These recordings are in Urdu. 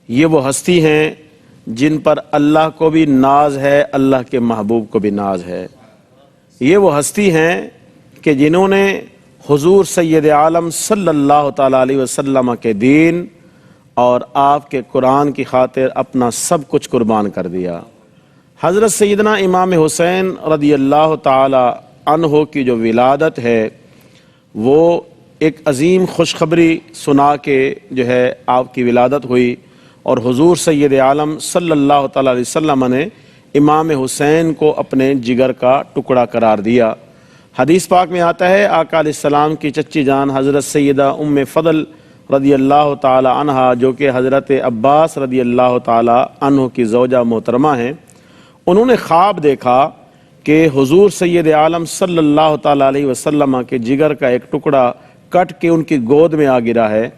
یہ وہ ہستی ہیں جن پر اللہ کو بھی ناز ہے، اللہ کے محبوب کو بھی ناز ہے۔ یہ وہ ہستی ہیں کہ جنہوں نے حضور سید عالم صلی اللہ تعالیٰ علیہ وسلم کے دین اور آپ کے قرآن کی خاطر اپنا سب کچھ قربان کر دیا۔ حضرت سیدنا امام حسین رضی اللہ تعالی عنہ کی جو ولادت ہے وہ ایک عظیم خوشخبری سنا کے جو ہے آپ کی ولادت ہوئی، اور حضور سید عالم صلی اللہ تعالی علیہ وسلم نے امام حسین کو اپنے جگر کا ٹکڑا قرار دیا۔ حدیث پاک میں آتا ہے آقا علیہ السلام کی چچی جان حضرت سیدہ ام فضل رضی اللہ تعالی عنہا، جو کہ حضرت عباس رضی اللہ تعالی عنہ کی زوجہ محترمہ ہیں، انہوں نے خواب دیکھا کہ حضور سید عالم صلی اللہ تعالی علیہ وسلم کے جگر کا ایک ٹکڑا کٹ کے ان کی گود میں آ گرا ہے۔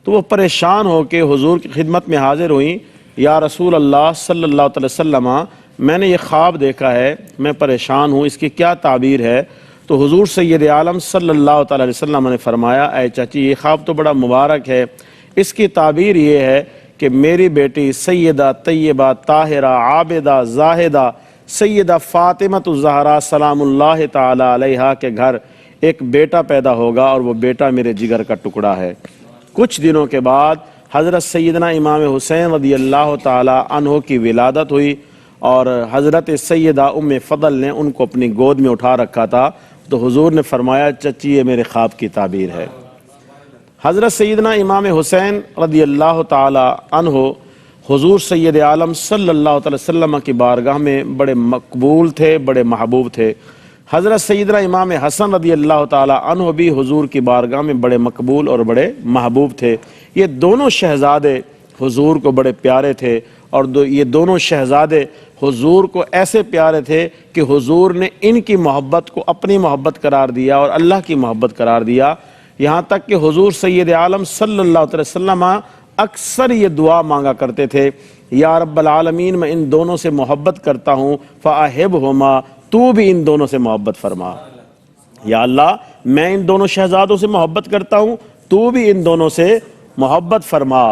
تو وہ پریشان ہو کے حضور کی خدمت میں حاضر ہوئیں، یا رسول اللہ صلی اللہ علیہ وسلم، میں نے یہ خواب دیکھا ہے، میں پریشان ہوں، اس کی کیا تعبیر ہے؟ تو حضور سید عالم صلی اللہ تعالی علیہ وسلم نے فرمایا، اے چاچی یہ خواب تو بڑا مبارک ہے، اس کی تعبیر یہ ہے کہ میری بیٹی سیدہ طیبہ طاہرہ عابدہ زاہدہ سیدہ فاطمہ الزہرا سلام اللہ تعالی علیہا کے گھر ایک بیٹا پیدا ہوگا، اور وہ بیٹا میرے جگر کا ٹکڑا ہے۔ کچھ دنوں کے بعد حضرت سیدنا امام حسین رضی اللہ تعالی عنہ کی ولادت ہوئی، اور حضرت سیدہ ام فضل نے ان کو اپنی گود میں اٹھا رکھا تھا۔ تو حضور نے فرمایا، چچی یہ میرے خواب کی تعبیر ہے۔ حضرت سیدنا امام حسین رضی اللہ تعالی عنہ حضور سید عالم صلی اللہ تعالی وسلم کی بارگاہ میں بڑے مقبول تھے، بڑے محبوب تھے۔ حضرت سیدنا امام حسن رضی اللہ تعالی عنہ بھی حضور کی بارگاہ میں بڑے مقبول اور بڑے محبوب تھے۔ یہ دونوں شہزادے حضور کو بڑے پیارے تھے، اور یہ دونوں شہزادے حضور کو ایسے پیارے تھے کہ حضور نے ان کی محبت کو اپنی محبت قرار دیا اور اللہ کی محبت قرار دیا، یہاں تک کہ حضور سید عالم صلی اللہ علیہ وسلم اکثر یہ دعا مانگا کرتے تھے، یا رب العالمین میں ان دونوں سے محبت کرتا ہوں فاحبہما، تو بھی ان دونوں سے محبت فرما۔ یا اللہ میں ان دونوں شہزادوں سے محبت کرتا ہوں، تو بھی ان دونوں سے محبت فرما،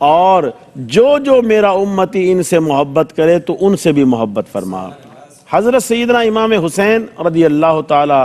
اور جو میرا امتی ان سے محبت کرے تو ان سے بھی محبت فرما۔ حضرت سیدنا امام حسین رضی اللہ تعالی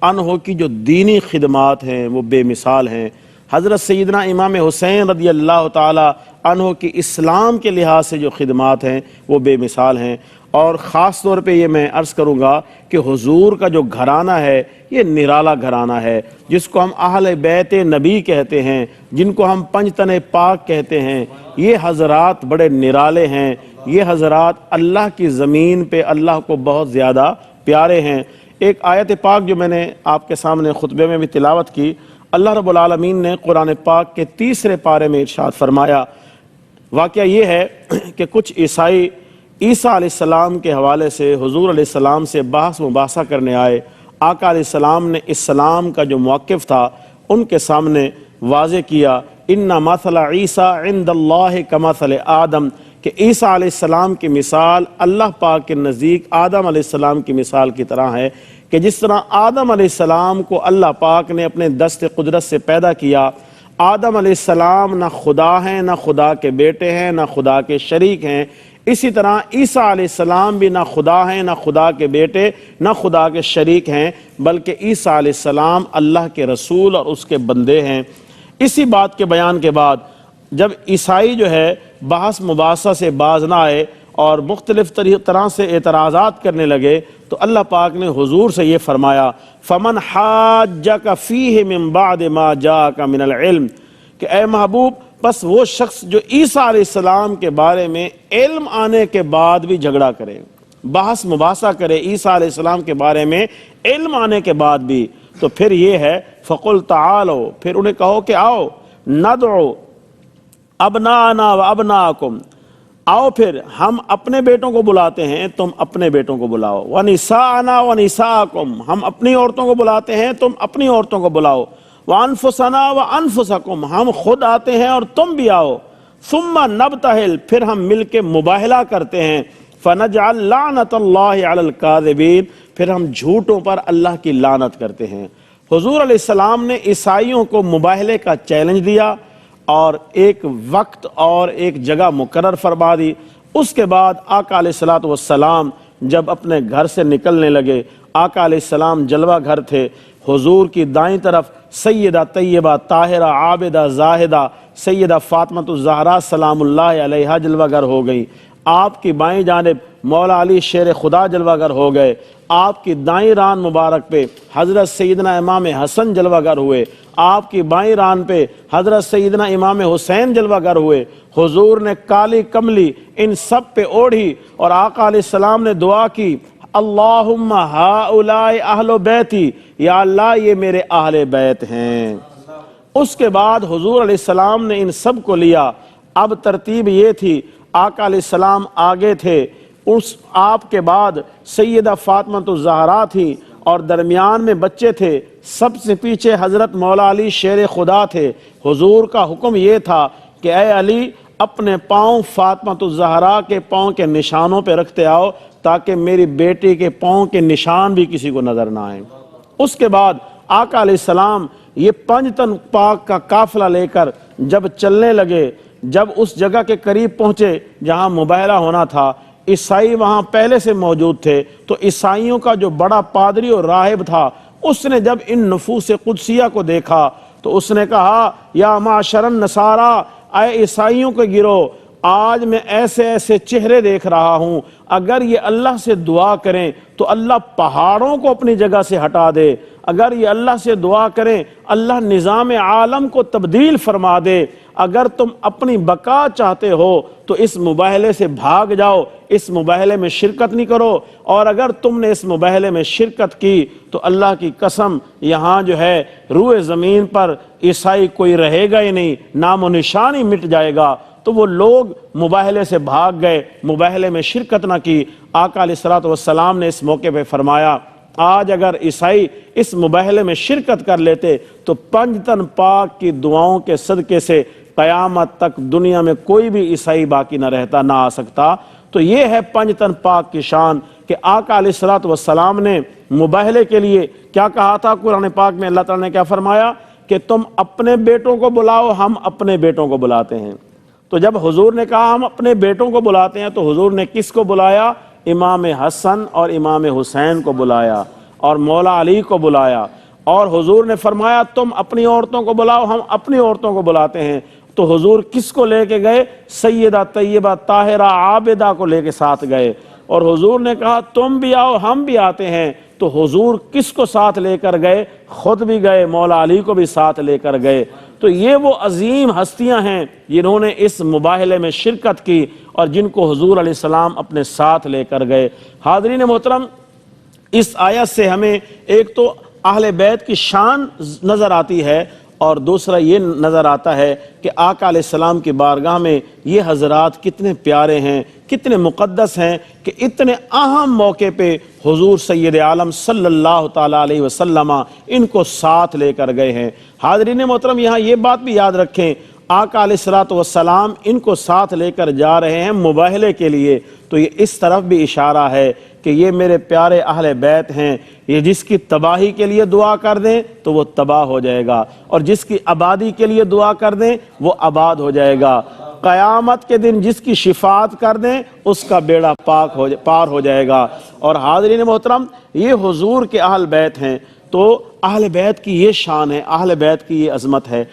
عنہ کی جو دینی خدمات ہیں وہ بے مثال ہیں۔ حضرت سیدنا امام حسین رضی اللہ تعالی عنہ کی اسلام کے لحاظ سے جو خدمات ہیں وہ بے مثال ہیں، اور خاص طور پہ یہ میں عرض کروں گا کہ حضور کا جو گھرانہ ہے یہ نرالا گھرانہ ہے، جس کو ہم اہل بیت نبی کہتے ہیں، جن کو ہم پنجتن پاک کہتے ہیں۔ یہ حضرات بڑے نرالے ہیں، یہ حضرات اللہ کی زمین پہ اللہ کو بہت زیادہ پیارے ہیں۔ ایک آیت پاک جو میں نے آپ کے سامنے خطبے میں بھی تلاوت کی، اللہ رب العالمین نے قرآن پاک کے 3 پارے میں ارشاد فرمایا۔ واقعہ یہ ہے کہ کچھ عیسائی عیسیٰ علیہ السلام کے حوالے سے حضور علیہ السلام سے بحث مباحثہ کرنے آئے۔ آقا علیہ السلام نے اسلام کا جو موقف تھا ان کے سامنے واضح کیا، ان مثل عیسیٰ عند اللہ کمثل آدم، کہ عیسیٰ علیہ السلام کی مثال اللہ پاک کے نزدیک آدم علیہ السلام کی مثال کی طرح ہے، کہ جس طرح آدم علیہ السلام کو اللہ پاک نے اپنے دست قدرت سے پیدا کیا۔ آدم علیہ السلام نہ خدا ہیں، نہ خدا کے بیٹے ہیں، نہ خدا کے شریک ہیں، اسی طرح عیسیٰ علیہ السلام بھی نہ خدا ہیں، نہ خدا کے بیٹے، نہ خدا کے شریک ہیں، بلکہ عیسیٰ علیہ السلام اللہ کے رسول اور اس کے بندے ہیں۔ اسی بات کے بیان کے بعد جب عیسائی جو ہے بحث مباحثہ سے باز نہ آئے اور مختلف طرح سے اعتراضات کرنے لگے، تو اللہ پاک نے حضور سے یہ فرمایا، فَمَنْ حَاجَّكَ فِيهِ مِن بَعْدِ مَا جَاءَكَ مِنَ الْعِلْمِ، کہ اے محبوب بس وہ شخص جو عیسیٰ علیہ السلام کے بارے میں علم آنے کے بعد بھی جھگڑا کرے، بحث مباحثہ کرے عیسیٰ علیہ السلام کے بارے میں علم آنے کے بعد بھی، تو پھر یہ ہے فَقُلْ تَعَالَوْا، پھر انہیں کہو کہ آؤ، نَدْعُ ابناءنا و ابناءکم، آؤ پھر ہم اپنے بیٹوں کو بلاتے ہیں، تم اپنے بیٹوں کو بلاؤ، وَنِسَاءَنَا وَنِسَاءَکُمْ، ہم اپنی عورتوں کو بلاتے ہیں، تم اپنی عورتوں کو بلاؤ، وَأَنفُسَنَا وَأَنفُسَکُمْ، ہم خود آتے ہیں اور تم بھی آؤ، ثُمَّ نَبْتَهِلْ، پھر ہم مل کے مباہلہ کرتے ہیں، فَنَجْعَلْ لَعْنَةَ اللَّهِ عَلَى الْكَاذِبِينَ، پھر ہم جھوٹوں پر اللہ کی لعنت کرتے ہیں۔ حضور علیہ السلام نے عیسائیوں کو مباہلے کا چیلنج دیا، اور ایک وقت اور ایک جگہ مقرر فرما دی۔ اس کے بعد آقا علیہ الصلوۃ والسلام جب اپنے گھر سے نکلنے لگے، آقا علیہ السلام جلوہ گھر تھے، حضور کی دائیں طرف سیدہ طیبہ طاہرہ عابدہ زاہدہ سیدہ فاطمہ الزہرا سلام اللہ علیہا جلوہ گر ہو گئی۔ آپ کی بائیں جانب مولا علی شیر خدا جلوہ گر ہو گئے۔ آپ کی دائیں ران مبارک پہ حضرت سیدنا امام حسن جلوہ گر ہوئے۔ آپ کی بائیں ران پہ حضرت سیدنا امام حسین جلوہ گر ہوئے۔ حضور نے کالی کملی ان سب پہ اوڑھی اور آقا علیہ السلام نے دعا کی، اللہم ہؤلاء اہل بیتی، یا اللہ یہ میرے اہل بیت ہیں۔ اس کے بعد حضور علیہ السلام نے ان سب کو لیا۔ اب ترتیب یہ تھی، آقا علیہ السلام آگے تھے، اس آپ کے بعد سیدہ فاطمہ الزہرا تھی اور درمیان میں بچے تھے، سب سے پیچھے حضرت مولا علی شیر خدا تھے۔ حضور کا حکم یہ تھا کہ اے علی اپنے پاؤں فاطمہ الزہرا کے پاؤں کے نشانوں پہ رکھتے آؤ تاکہ میری بیٹی کے پاؤں کے نشان بھی کسی کو نظر نہ آئیں۔ اس کے بعد آقا علیہ السلام یہ 5 تن پاک کا قافلہ لے کر جب چلنے لگے، جب اس جگہ کے قریب پہنچے جہاں مباہلہ ہونا تھا، عیسائی وہاں پہلے سے موجود تھے، تو عیسائیوں کا جو بڑا پادری اور راہب تھا، اس نے جب ان نفوس قدسیہ کو دیکھا تو اس نے کہا، یا معاشر النصارى، اے عیسائیوں کے گروہ، آج میں ایسے ایسے چہرے دیکھ رہا ہوں، اگر یہ اللہ سے دعا کریں تو اللہ پہاڑوں کو اپنی جگہ سے ہٹا دے، اگر یہ اللہ سے دعا کریں اللہ نظام عالم کو تبدیل فرما دے۔ اگر تم اپنی بقا چاہتے ہو تو اس مباہلے سے بھاگ جاؤ، اس مباہلے میں شرکت نہیں کرو، اور اگر تم نے اس مباہلے میں شرکت کی تو اللہ کی قسم یہاں جو ہے روئے زمین پر عیسائی کوئی رہے گا ہی نہیں، نام و نشان ہی مٹ جائے گا۔ تو وہ لوگ مباہلے سے بھاگ گئے، مباہلے میں شرکت نہ کی۔ آقا علیہ الصلوۃ والسلام نے اس موقع پہ فرمایا، آج اگر عیسائی اس مباہلے میں شرکت کر لیتے تو 5 تن پاک کی دعاؤں کے صدقے سے قیامت تک دنیا میں کوئی بھی عیسائی باقی نہ رہتا، نہ آ سکتا۔ تو یہ ہے 5 تن پاک کی شان کہ آقا علیہ الصلوۃ والسلام نے مباہلے کے لیے کیا کہا تھا۔ قرآن پاک میں اللہ تعالیٰ نے کیا فرمایا کہ تم اپنے بیٹوں کو بلاؤ، ہم اپنے بیٹوں کو بلاتے ہیں۔ تو جب حضور نے کہا ہم اپنے بیٹوں کو بلاتے ہیں تو حضور نے کس کو بلایا؟ امام حسن اور امام حسین کو بلایا اور مولا علی کو بلایا، اور حضور نے فرمایا تم اپنی عورتوں کو بلاؤ، ہم اپنی عورتوں کو بلاتے ہیں۔ تو حضور کس کو لے کے گئے؟ سیدہ طیبہ طاہرہ عابدہ کو لے کے ساتھ گئے، اور حضور نے کہا تم بھی آؤ ہم بھی آتے ہیں۔ تو حضور کس کو ساتھ لے کر گئے؟ خود بھی گئے، مولا علی کو بھی ساتھ لے کر گئے۔ تو یہ وہ عظیم ہستیاں ہیں جنہوں نے اس مباہلے میں شرکت کی اور جن کو حضور علیہ السلام اپنے ساتھ لے کر گئے۔ حاضرین محترم، اس آیت سے ہمیں ایک تو اہل بیت کی شان نظر آتی ہے، اور دوسرا یہ نظر آتا ہے کہ آقا علیہ السلام کی بارگاہ میں یہ حضرات کتنے پیارے ہیں، کتنے مقدس ہیں کہ اتنے اہم موقع پہ حضور سید عالم صلی اللہ تعالیٰ علیہ وسلم ان کو ساتھ لے کر گئے ہیں۔ حاضرین محترم، یہاں یہ بات بھی یاد رکھیں، آقا علیہ الصلوۃ والسلام ان کو ساتھ لے کر جا رہے ہیں مباہلے کے لیے، تو یہ اس طرف بھی اشارہ ہے کہ یہ میرے پیارے اہل بیت ہیں، یہ جس کی تباہی کے لیے دعا کر دیں تو وہ تباہ ہو جائے گا، اور جس کی آبادی کے لیے دعا کر دیں وہ آباد ہو جائے گا۔ قیامت کے دن جس کی شفاعت کر دیں اس کا بیڑا پار ہو جائے گا۔ اور حاضرین محترم، یہ حضور کے اہل بیت ہیں، تو اہل بیت کی یہ شان ہے، اہل بیت کی یہ عظمت ہے۔